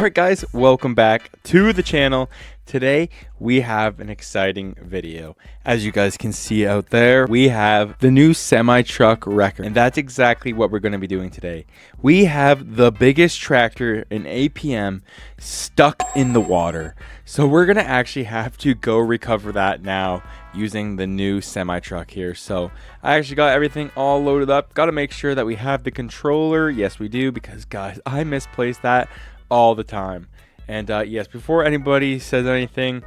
Alright guys, welcome back to the channel. Today we have an exciting video. As you guys can see out there, we have the new semi-truck wrecker, and that's exactly what we're going to be doing today. We have the biggest tractor in APM stuck in the water, so we're going to actually have to go recover that now using the new semi-truck here. So I actually got everything all loaded up. Got to make sure that we have the controller. Yes, we do, because guys, I misplaced that all the time. And yes, before anybody says anything,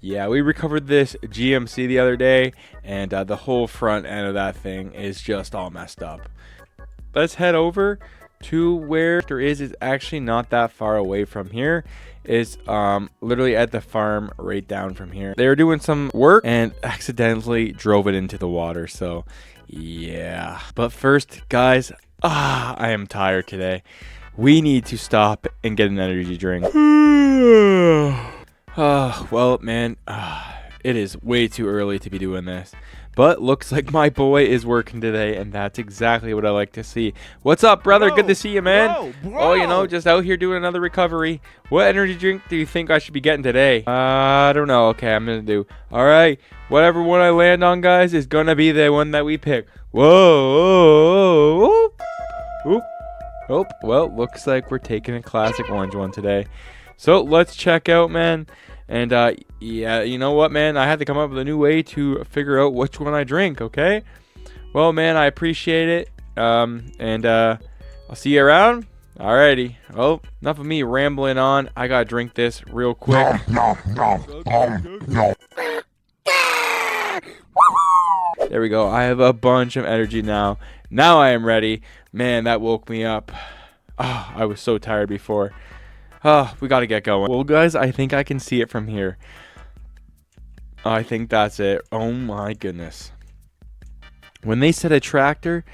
yeah, we recovered this GMC the other day, and the whole front end of that thing is just all messed up. Let's head over to where there is actually not that far away from here. Is literally at the farm right down from here. They were doing some work and accidentally drove it into the water. So yeah, but first guys, I am tired today. We need to stop and get an energy drink. Well, man, it is way too early to be doing this. But looks like my boy is working today, and that's exactly what I like to see. What's up, brother? Good to see you, man. Bro. Oh, you know, just out here doing another recovery. What energy drink do you think I should be getting today? I don't know. Okay, I'm going to do. All right, whatever one I land on, guys, is going to be the one that we pick. Whoa. Oop. Oh, well, looks like we're taking a classic orange one today. So let's check out, man. And yeah, you know what, man? I had to come up with a new way to figure out which one I drink, okay? Well, man, I appreciate it. And I'll see you around. Alrighty. Well, enough of me rambling on. I gotta drink this real quick. There we go. I have a bunch of energy now. Now I am ready. Man, that woke me up. Oh, I was so tired before. Oh, we got to get going. Well, guys, I think I can see it from here. I think that's it. Oh, my goodness. When they said a tractor,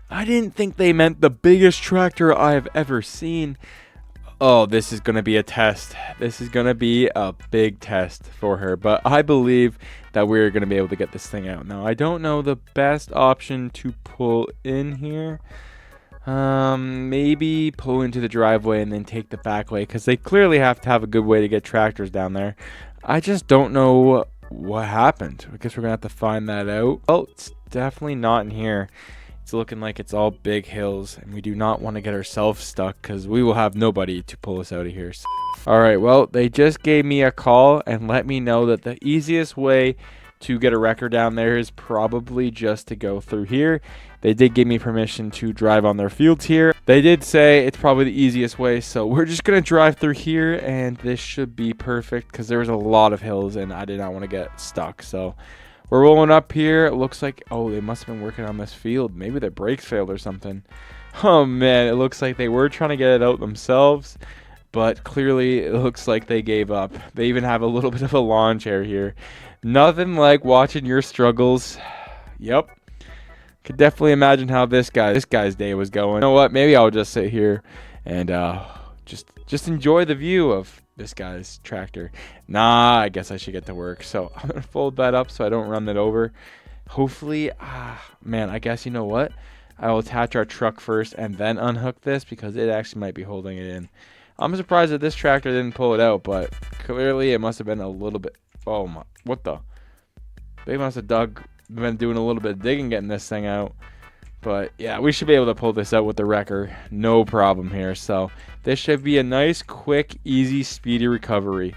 I didn't think they meant the biggest tractor I've ever seen. Oh, this is going to be a test. This is going to be a big test for her. But I believe that we're going to be able to get this thing out. Now, I don't know the best option to pull in here. Maybe pull into the driveway and then take the back way, because they clearly have to have a good way to get tractors down there. I just don't know what happened. I guess we're gonna have to find that out. Oh, it's definitely not in here. It's looking like it's all big hills, and we do not want to get ourselves stuck, because we will have nobody to pull us out of here. All right, well, they just gave me a call and let me know that the easiest way to get a wrecker down there is probably just to go through here. They did give me permission to drive on their fields here. They did say it's probably the easiest way, so we're just gonna drive through here, and this should be perfect, because there was a lot of hills and I did not want to get stuck. So we're rolling up here. It looks like, oh, they must have been working on this field. Maybe their brakes failed or something. Oh man, it looks like they were trying to get it out themselves, but clearly it looks like they gave up. They even have a little bit of a lawn chair here. Nothing like watching your struggles. Yep. Could definitely imagine how this guy's day was going. You know what? Maybe I'll just sit here and just enjoy the view of this guy's tractor. Nah, I guess I should get to work. So I'm gonna fold that up so I don't run that over. Hopefully, man, I guess you know what? I will attach our truck first and then unhook this, because it actually might be holding it in. I'm surprised that this tractor didn't pull it out, but clearly it must have been a little bit. Oh my, what the? They must have been doing a little bit of digging getting this thing out. But yeah, we should be able to pull this out with the wrecker, no problem here. So this should be a nice, quick, easy, speedy recovery.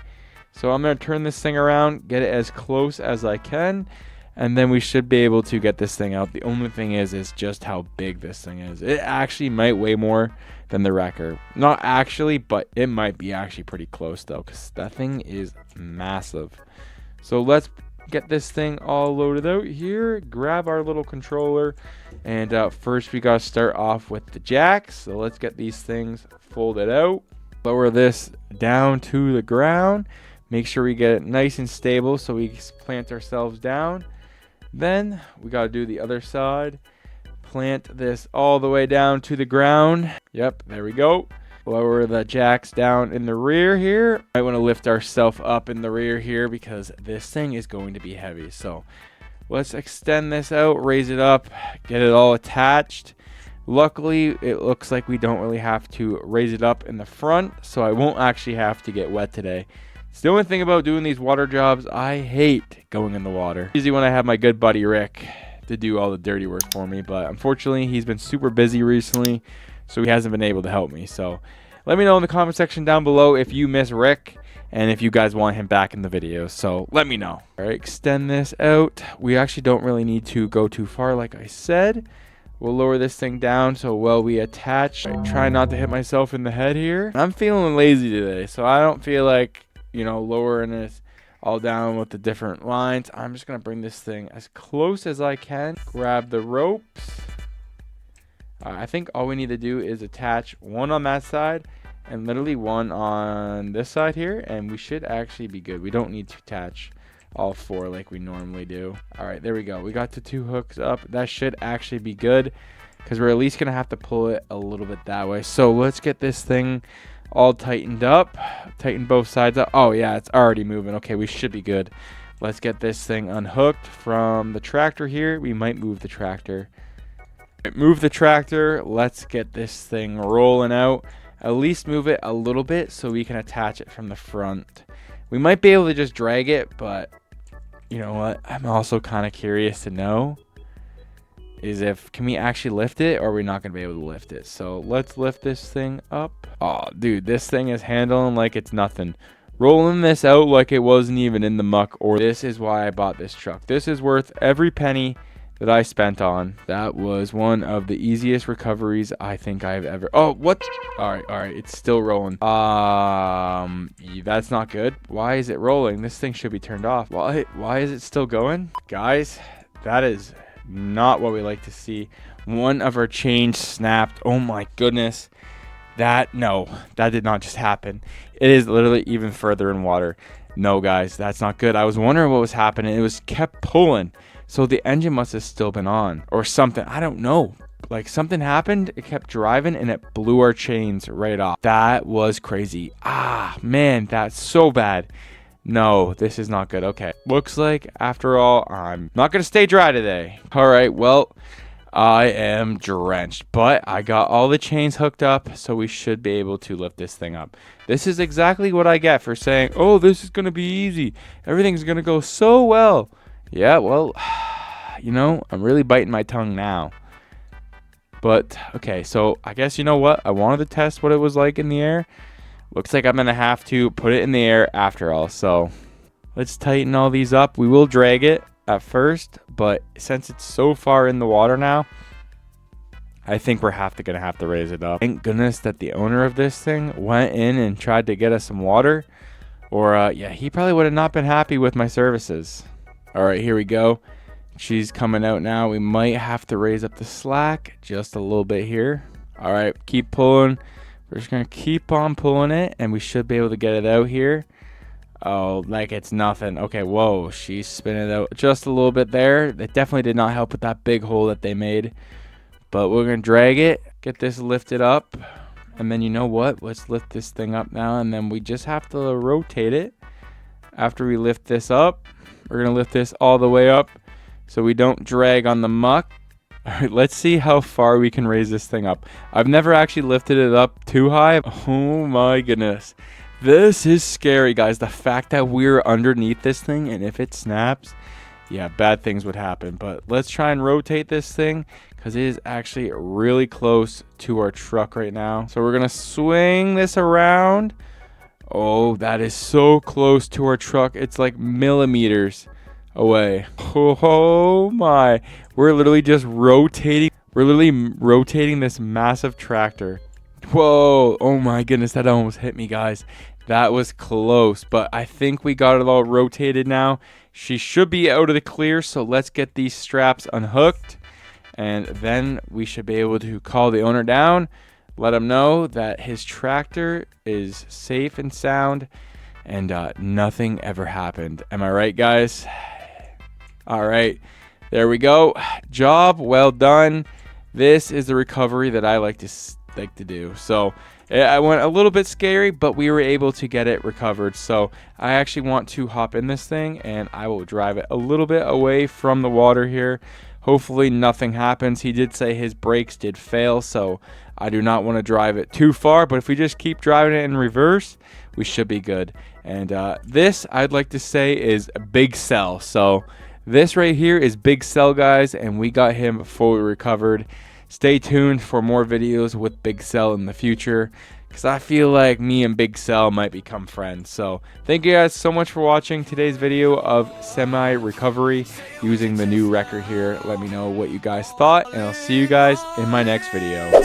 So I'm going to turn this thing around, get it as close as I can, and then we should be able to get this thing out. The only thing is just how big this thing is. It actually might weigh more than the wrecker. Not actually, but it might be actually pretty close though, because that thing is massive. So let's get this thing all loaded out here, grab our little controller, and first we gotta start off with the jacks. So let's get these things folded out, lower this down to the ground, make sure we get it nice and stable so we plant ourselves down. Then we gotta do the other side, plant this all the way down to the ground. Yep, there we go. Lower the jacks down in the rear here. I want to lift ourselves up in the rear here, because this thing is going to be heavy. So let's extend this out, raise it up, get it all attached. Luckily, it looks like we don't really have to raise it up in the front, so I won't actually have to get wet today. It's the only thing about doing these water jobs, I hate going in the water. Easy when I have my good buddy Rick to do all the dirty work for me, but unfortunately, he's been super busy recently, so he hasn't been able to help me. So let me know in the comment section down below if you miss Rick and if you guys want him back in the video. So let me know. All right, extend this out. We actually don't really need to go too far, like I said. We'll lower this thing down so while we attach. I try not to hit myself in the head here. I'm feeling lazy today, so I don't feel like, lowering this all down with the different lines. I'm just going to bring this thing as close as I can. Grab the ropes. I think all we need to do is attach one on that side and literally one on this side here, and we should actually be good. We don't need to attach all four like we normally do. All right, there we go. We got the two hooks up. That should actually be good because we're at least gonna have to pull it a little bit that way. So let's get this thing all tightened up. Tighten both sides up. Oh yeah, it's already moving. Okay, we should be good. Let's get this thing unhooked from the tractor here. We might move the tractor. Move the tractor. Let's get this thing rolling out. At least move it a little bit so we can attach it from the front. We might be able to just drag it, but you know what? I'm also kind of curious to know is can we actually lift it, or are we not going to be able to lift it? So let's lift this thing up. Oh, dude, this thing is handling like it's nothing. Rolling this out like it wasn't even in the muck. Or this is why I bought this truck. This is worth every penny that I spent on. That was one of the easiest recoveries I think I've ever. Oh, what? All right, it's still rolling. That's not good. Why is it rolling? This thing should be turned off. Why is it still going? Guys, that is not what we like to see. One of our chains snapped. Oh my goodness. That did not just happen. It is literally even further in water. No, guys, that's not good. I was wondering what was happening. It was kept pulling. So the engine must have still been on or something. I don't know. Like something happened. It kept driving and it blew our chains right off. That was crazy. Ah, man, that's so bad. No, this is not good. Okay. Looks like after all, I'm not going to stay dry today. All right. Well, I am drenched, but I got all the chains hooked up, so we should be able to lift this thing up. This is exactly what I get for saying, oh, this is going to be easy. Everything's going to go so well. Yeah, well, I'm really biting my tongue now. But, okay, so I guess you know what? I wanted to test what it was like in the air. Looks like I'm going to have to put it in the air after all. So let's tighten all these up. We will drag it at first, but since it's so far in the water now, I think we're going to have to raise it up. Thank goodness that the owner of this thing went in and tried to get us some water. Or, yeah, he probably would have not been happy with my services. All right, here we go. She's coming out now. We might have to raise up the slack just a little bit here. All right, keep pulling. We're just going to keep on pulling it, and we should be able to get it out here. Oh, like it's nothing. Okay, whoa, she's spinning it out just a little bit there. It definitely did not help with that big hole that they made. But we're going to drag it, get this lifted up. And then you know what? Let's lift this thing up now, and then we just have to rotate it. After we lift this up, we're going to lift this all the way up so we don't drag on the muck. All right, let's see how far we can raise this thing up. I've never actually lifted it up too high. Oh my goodness. This is scary, guys. The fact that we're underneath this thing, and if it snaps, yeah, bad things would happen. But let's try and rotate this thing because it is actually really close to our truck right now. So we're going to swing this around. Oh, that is so close to our truck. It's like millimeters away. Oh my. We're literally just rotating. We're literally rotating this massive tractor. Whoa. Oh my goodness. That almost hit me, guys. That was close, but I think we got it all rotated now. She should be out of the clear, so let's get these straps unhooked, and then we should be able to call the owner down, let him know that his tractor is safe and sound, and nothing ever happened. Am I right, guys? All right, there we go. Job well done. This is the recovery that I like to do. So I went a little bit scary, but we were able to get it recovered. So I actually want to hop in this thing, and I will drive it a little bit away from the water here. Hopefully nothing happens. He did say his brakes did fail, so I do not want to drive it too far, but if we just keep driving it in reverse, we should be good. And this, I'd like to say, is a Big Cell. So this right here is Big Cell, guys, and we got him fully recovered. Stay tuned for more videos with Big Cell in the future, because I feel like me and Big Cell might become friends. So thank you guys so much for watching today's video of semi-recovery using the new record here. Let me know what you guys thought, and I'll see you guys in my next video.